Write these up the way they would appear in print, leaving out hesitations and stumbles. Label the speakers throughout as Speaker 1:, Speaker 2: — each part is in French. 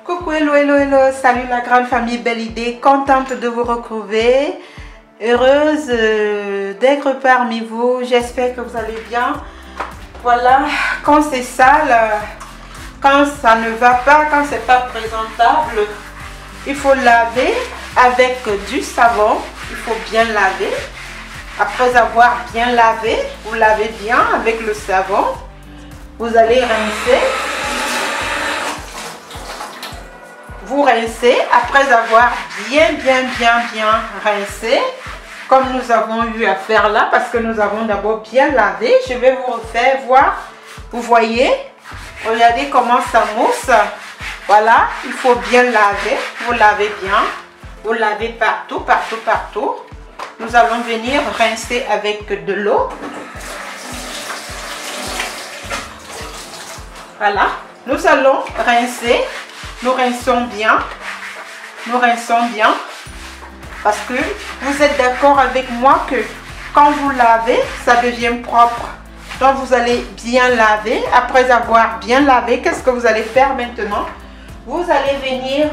Speaker 1: Coucou, hello, hello, hello, salut la grande famille Belle Idée, contente de vous retrouver, heureuse d'être parmi vous, j'espère que vous allez bien. Voilà, quand c'est sale, quand ça ne va pas, quand c'est pas présentable, il faut laver avec du savon, il faut bien laver. Après avoir bien lavé, vous lavez bien avec le savon, vous allez rincer. Vous rincez après avoir bien rincé, comme nous avons eu à faire là, parce que nous avons d'abord bien lavé. Je vais vous refaire voir. Vous voyez, regardez comment ça mousse. Voilà, il faut bien laver. Vous lavez bien. Vous lavez partout, partout, partout. Nous allons venir rincer avec de l'eau. Voilà, nous allons rincer. Nous rinçons bien. Nous rinçons bien. Parce que vous êtes d'accord avec moi que quand vous lavez, ça devient propre. Donc vous allez bien laver. Après avoir bien lavé, qu'est-ce que vous allez faire maintenant? Vous allez venir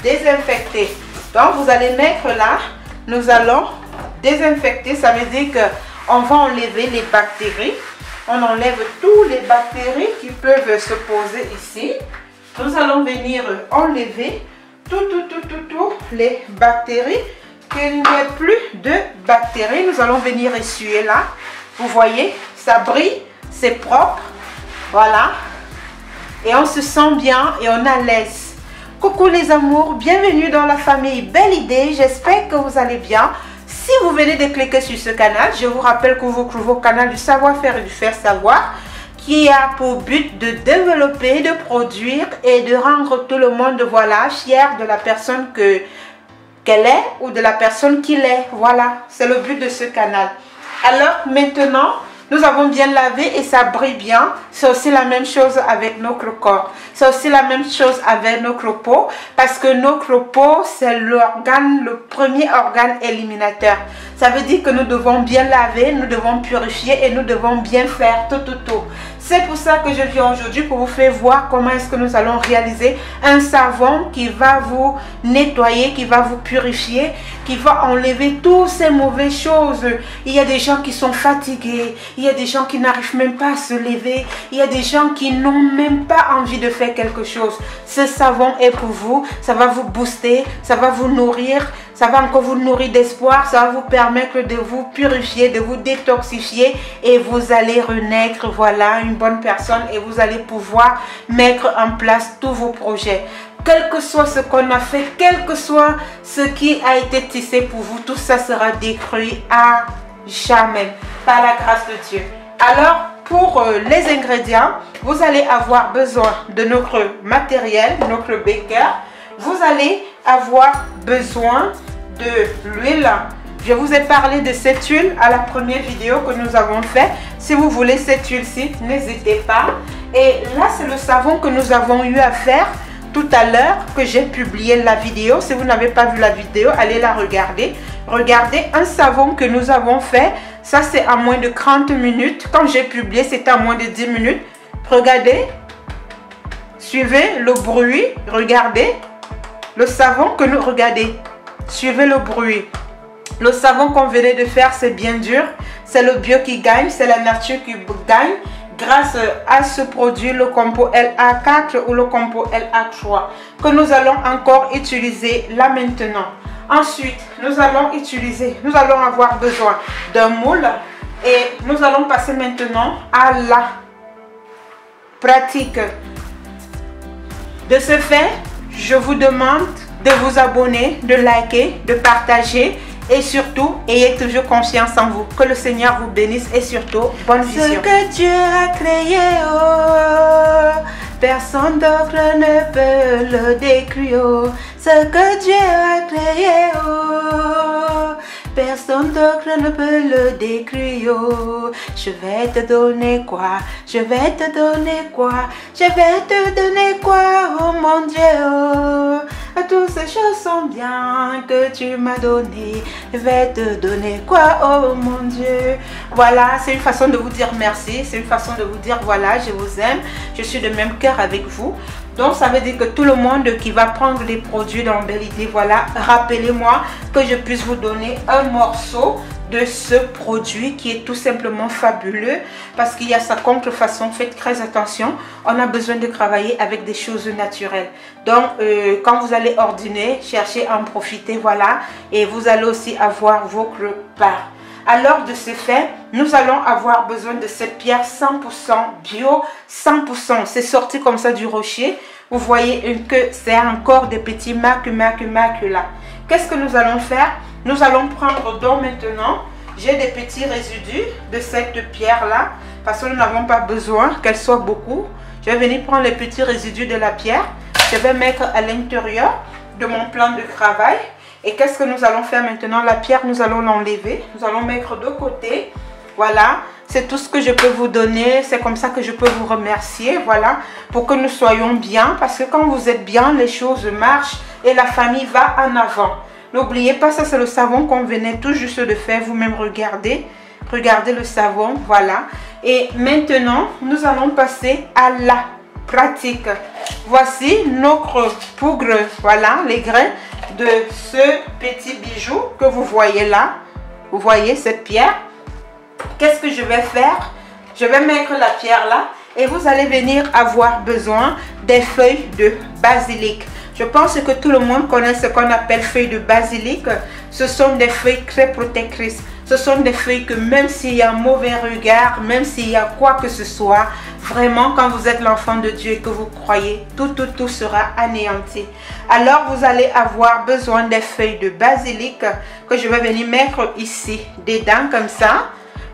Speaker 1: désinfecter. Donc vous allez mettre là. Nous allons désinfecter. Ça veut dire qu'on va enlever les bactéries. On enlève toutes les bactéries qui peuvent se poser ici. Nous allons venir enlever toutes les bactéries. Qu'il n'y ait plus de bactéries. Nous allons venir essuyer là. Vous voyez, ça brille, c'est propre. Voilà. Et on se sent bien et on est à l'aise. Coucou les amours, bienvenue dans la famille Belle Idée. J'espère que vous allez bien. Si vous venez de cliquer sur ce canal, je vous rappelle que vous trouvez au canal du savoir-faire et du faire savoir, qui a pour but de développer, de produire et de rendre tout le monde, voilà, fier de la personne qu'elle est ou de la personne qu'il est. Voilà, c'est le but de ce canal. Alors maintenant, nous avons bien lavé et ça brille bien. C'est aussi la même chose avec notre corps. C'est aussi la même chose avec notre peau. Parce que notre peau, c'est l'organe, le premier organe éliminateur. Ça veut dire que nous devons bien laver, nous devons purifier et nous devons bien faire tout. C'est pour ça que je viens aujourd'hui pour vous faire voir comment est-ce que nous allons réaliser un savon qui va vous nettoyer, qui va vous purifier, qui va enlever toutes ces mauvaises choses. Il y a des gens qui sont fatigués, il y a des gens qui n'arrivent même pas à se lever, il y a des gens qui n'ont même pas envie de faire quelque chose. Ce savon est pour vous, ça va vous booster, ça va vous nourrir, ça va encore vous nourrir d'espoir, ça va vous permettre de vous purifier, de vous détoxifier et vous allez renaître, voilà, une bonne personne et vous allez pouvoir mettre en place tous vos projets. Quel que soit ce qu'on a fait, quel que soit ce qui a été tissé pour vous, tout ça sera détruit à jamais par la grâce de Dieu. Alors, pour les ingrédients, vous allez avoir besoin de notre matériel, notre beaker. Vous allez avoir besoin de l'huile. Je vous ai parlé de cette huile à la première vidéo que nous avons fait. Si vous voulez cette huile-ci, n'hésitez pas. Et là, c'est le savon que nous avons eu à faire tout à l'heure, que j'ai publié la vidéo. Si vous n'avez pas vu la vidéo, allez la regarder. Regardez un savon que nous avons fait. Ça, c'est à moins de 30 minutes. Quand j'ai publié, c'était à moins de 10 minutes. Regardez. Suivez le bruit. Regardez. Le savon que nous... Regardez. Suivez le bruit. Le savon qu'on venait de faire, c'est bien dur. C'est le bio qui gagne. C'est la nature qui gagne. Grâce à ce produit, le compo LA4 ou le compo LA3, que nous allons encore utiliser là maintenant. Ensuite, nous allons avoir besoin d'un moule et nous allons passer maintenant à la pratique. De ce fait, je vous demande de vous abonner, de liker, de partager et surtout, ayez toujours confiance en vous. Que le Seigneur vous bénisse et surtout, bonne vision. Ce que Dieu a créé, oh, personne d'autre ne peut le décrire. Ce que Dieu a créé, oh, personne d'autre ne peut le décrire. Je vais te donner quoi? Je vais te donner quoi? Je vais te donner quoi, oh mon Dieu, oh. Toutes ces choses sont bien que tu m'as donné. Je vais te donner quoi, oh mon Dieu. Voilà, c'est une façon de vous dire merci. C'est une façon de vous dire voilà, je vous aime. Je suis de même cœur avec vous. Donc ça veut dire que tout le monde qui va prendre des produits dans Belle Idée, voilà, rappelez-moi que je puisse vous donner un morceau de ce produit qui est tout simplement fabuleux parce qu'il y a sa contrefaçon. Faites très attention, on a besoin de travailler avec des choses naturelles. Donc quand vous allez ordonner, cherchez à en profiter, voilà, et vous allez aussi avoir votre part. Alors de ce fait, nous allons avoir besoin de cette pierre 100% bio, 100%, c'est sorti comme ça du rocher. Vous voyez que c'est encore des petits marques là. Qu'est-ce que nous allons faire? Nous allons prendre donc maintenant, j'ai des petits résidus de cette pierre là, parce que nous n'avons pas besoin qu'elle soit beaucoup. Je vais venir prendre les petits résidus de la pierre, je vais mettre à l'intérieur de mon plan de travail. Et qu'est-ce que nous allons faire maintenant? La pierre, nous allons l'enlever. Nous allons mettre de côté. Voilà, c'est tout ce que je peux vous donner. C'est comme ça que je peux vous remercier. Voilà, pour que nous soyons bien. Parce que quand vous êtes bien, les choses marchent et la famille va en avant. N'oubliez pas, ça c'est le savon qu'on venait tout juste de faire. Vous-même regardez. Regardez le savon, voilà. Et maintenant, nous allons passer à la pratique. Voici notre poudre, voilà, les grains de ce petit bijou que vous voyez là. Vous voyez cette pierre? Qu'est-ce que je vais faire? Je vais mettre la pierre là et vous allez venir avoir besoin des feuilles de basilic. Je pense que tout le monde connaît ce qu'on appelle feuilles de basilic. Ce sont des feuilles très protectrices. Ce sont des feuilles que même s'il y a un mauvais regard, même s'il y a quoi que ce soit, vraiment quand vous êtes l'enfant de Dieu et que vous croyez, tout sera anéanti. Alors vous allez avoir besoin des feuilles de basilic que je vais venir mettre ici dedans comme ça.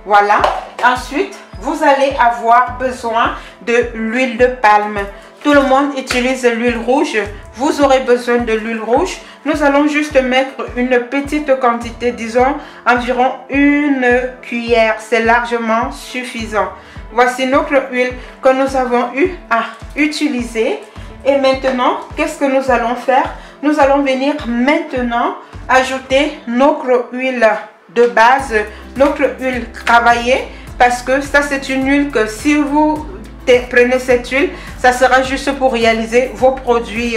Speaker 1: Voilà. Ensuite, vous allez avoir besoin de l'huile de palme. Tout le monde utilise l'huile rouge. Vous aurez besoin de l'huile rouge. Nous allons juste mettre une petite quantité, disons environ une cuillère. C'est largement suffisant. Voici notre huile que nous avons eu à utiliser. Et maintenant, qu'est-ce que nous allons faire? Nous allons venir maintenant ajouter notre huile de base, notre huile travaillée. Parce que ça, c'est une huile que si vous prenez cette huile, ça sera juste pour réaliser vos produits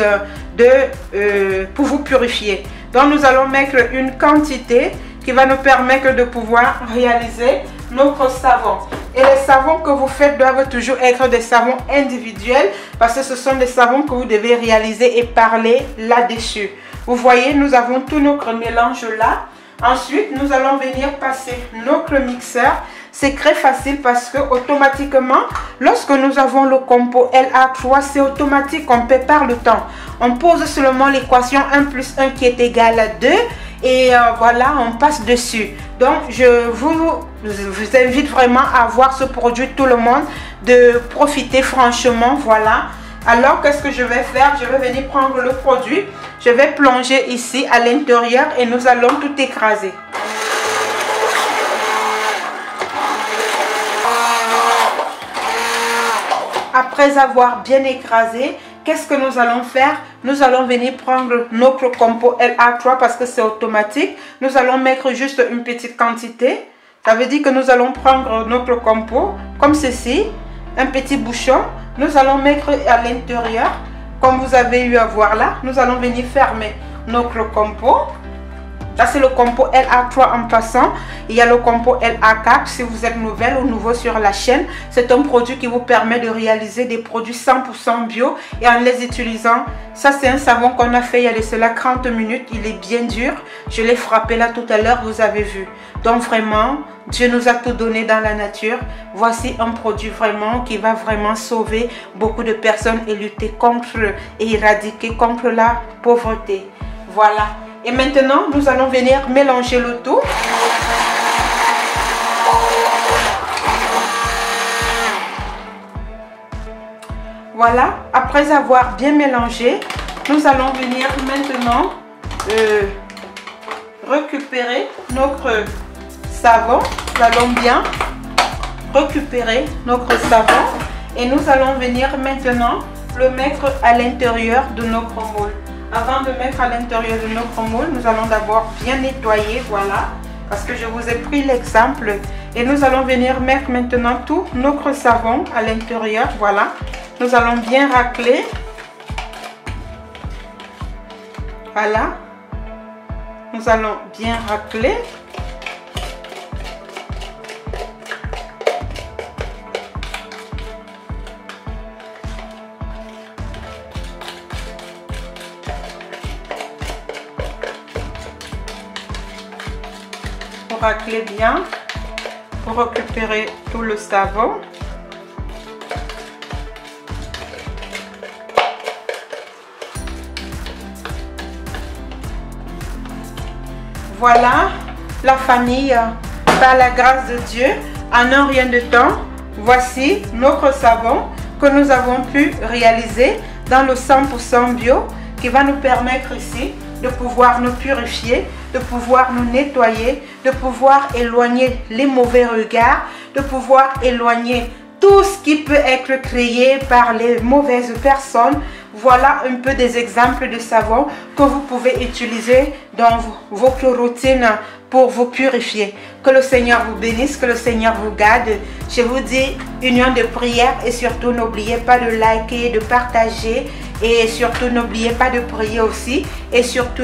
Speaker 1: pour vous purifier. Donc nous allons mettre une quantité qui va nous permettre de pouvoir réaliser notre savon. Et les savons que vous faites doivent toujours être des savons individuels parce que ce sont des savons que vous devez réaliser et parler là-dessus. Vous voyez, nous avons tout notre mélange là. Ensuite, nous allons venir passer notre mixeur. C'est très facile parce que automatiquement, lorsque nous avons le compo LA3, c'est automatique, on prépare le temps. On pose seulement l'équation 1 plus 1 qui est égal à 2 et voilà, on passe dessus. Donc, je vous invite vraiment à avoir ce produit, tout le monde, de profiter franchement, voilà. Alors, qu'est-ce que je vais faire? Je vais venir prendre le produit, je vais plonger ici à l'intérieur et nous allons tout écraser. Après avoir bien écrasé, qu'est-ce que nous allons faire? Nous allons venir prendre notre compo LA3 parce que c'est automatique. Nous allons mettre juste une petite quantité. Ça veut dire que nous allons prendre notre compo comme ceci, un petit bouchon. Nous allons mettre à l'intérieur, comme vous avez eu à voir là. Nous allons venir fermer notre compo. Ça, c'est le compo LA3 en passant. Il y a le compo LA4 si vous êtes nouvelle ou nouveau sur la chaîne. C'est un produit qui vous permet de réaliser des produits 100% bio et en les utilisant. Ça, c'est un savon qu'on a fait il y a de cela 30 minutes. Il est bien dur. Je l'ai frappé là tout à l'heure, vous avez vu. Donc vraiment, Dieu nous a tout donné dans la nature. Voici un produit vraiment qui va vraiment sauver beaucoup de personnes et lutter contre et éradiquer contre la pauvreté. Voilà. Et maintenant, nous allons venir mélanger le tout. Voilà, après avoir bien mélangé, nous allons venir maintenant récupérer notre savon. Nous allons bien récupérer notre savon et nous allons venir maintenant le mettre à l'intérieur de notre moule. Avant de mettre à l'intérieur de notre moule, nous allons d'abord bien nettoyer, voilà, parce que je vous ai pris l'exemple. Et nous allons venir mettre maintenant tout notre savon à l'intérieur, voilà. Nous allons bien racler Voilà. Nous allons bien racler. Pour racler bien, pour récupérer tout le savon. Voilà la famille, par la grâce de Dieu, en un rien de temps, voici notre savon que nous avons pu réaliser dans le 100% bio qui va nous permettre ici de pouvoir nous purifier, de pouvoir nous nettoyer, de pouvoir éloigner les mauvais regards, de pouvoir éloigner tout ce qui peut être créé par les mauvaises personnes. Voilà un peu des exemples de savon que vous pouvez utiliser dans votre routine pour vous purifier. Que le Seigneur vous bénisse, que le Seigneur vous garde. Je vous dis union de prière et surtout n'oubliez pas de liker, de partager et surtout n'oubliez pas de prier aussi et surtout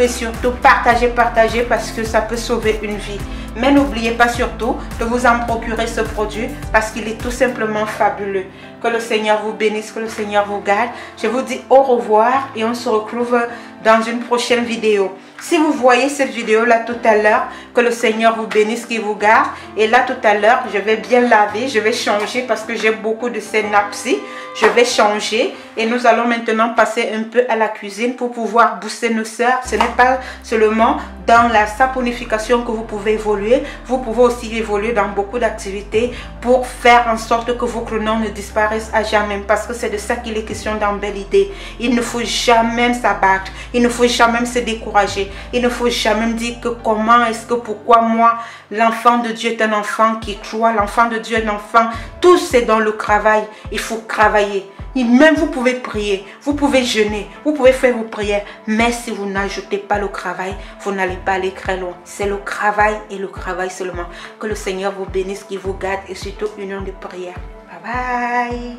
Speaker 1: partagez parce que ça peut sauver une vie. Mais n'oubliez pas surtout de vous en procurer ce produit parce qu'il est tout simplement fabuleux. Que le Seigneur vous bénisse, que le Seigneur vous garde. Je vous dis au revoir et on se retrouve dans une prochaine vidéo. Si vous voyez cette vidéo là tout à l'heure, que le Seigneur vous bénisse, qu'il vous garde. Et là tout à l'heure, je vais bien laver, je vais changer parce que j'ai beaucoup de ces nappes-ci. Je vais changer et nous allons maintenant passer un peu à la cuisine pour pouvoir booster nos sœurs. Ce n'est pas seulement dans la saponification que vous pouvez évoluer, vous pouvez aussi évoluer dans beaucoup d'activités pour faire en sorte que vos noms ne disparaissent à jamais. Parce que c'est de ça qu'il est question dans Belle Idée. Il ne faut jamais s'abattre, il ne faut jamais se décourager. Il ne faut jamais dire que comment est-ce que pourquoi moi, l'enfant de Dieu est un enfant qui croit, l'enfant de Dieu est un enfant. Tout c'est dans le travail. Il faut travailler. Et même vous pouvez prier, vous pouvez jeûner, vous pouvez faire vos prières. Mais si vous n'ajoutez pas le travail, vous n'allez pas aller très loin. C'est le travail et le travail seulement. Que le Seigneur vous bénisse, qu'il vous garde et surtout union de prière. Bye bye.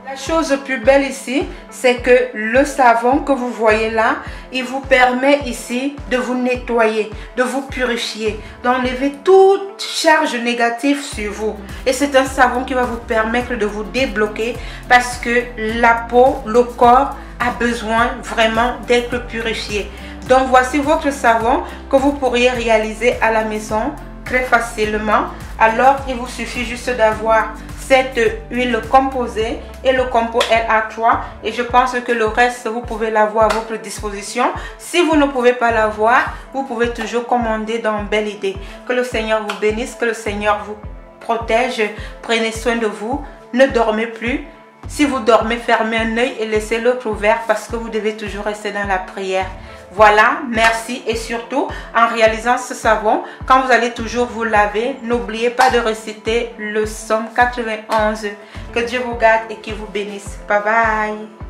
Speaker 1: La chose plus belle ici, c'est que le savon que vous voyez là, il vous permet ici de vous nettoyer, de vous purifier, d'enlever toute charge négative sur vous. Et c'est un savon qui va vous permettre de vous débloquer parce que la peau, le corps a besoin vraiment d'être purifié. Donc voici votre savon que vous pourriez réaliser à la maison très facilement. Alors il vous suffit juste d'avoir cette huile composée et le compo LA3 et je pense que le reste vous pouvez l'avoir à votre disposition. Si vous ne pouvez pas l'avoir, vous pouvez toujours commander dans Belle Idée. Que le Seigneur vous bénisse, que le Seigneur vous protège, prenez soin de vous, ne dormez plus. Si vous dormez, fermez un œil et laissez l'autre ouvert parce que vous devez toujours rester dans la prière. Voilà, merci et surtout en réalisant ce savon, quand vous allez toujours vous laver, n'oubliez pas de réciter le psaume 91. Que Dieu vous garde et qu'il vous bénisse. Bye bye.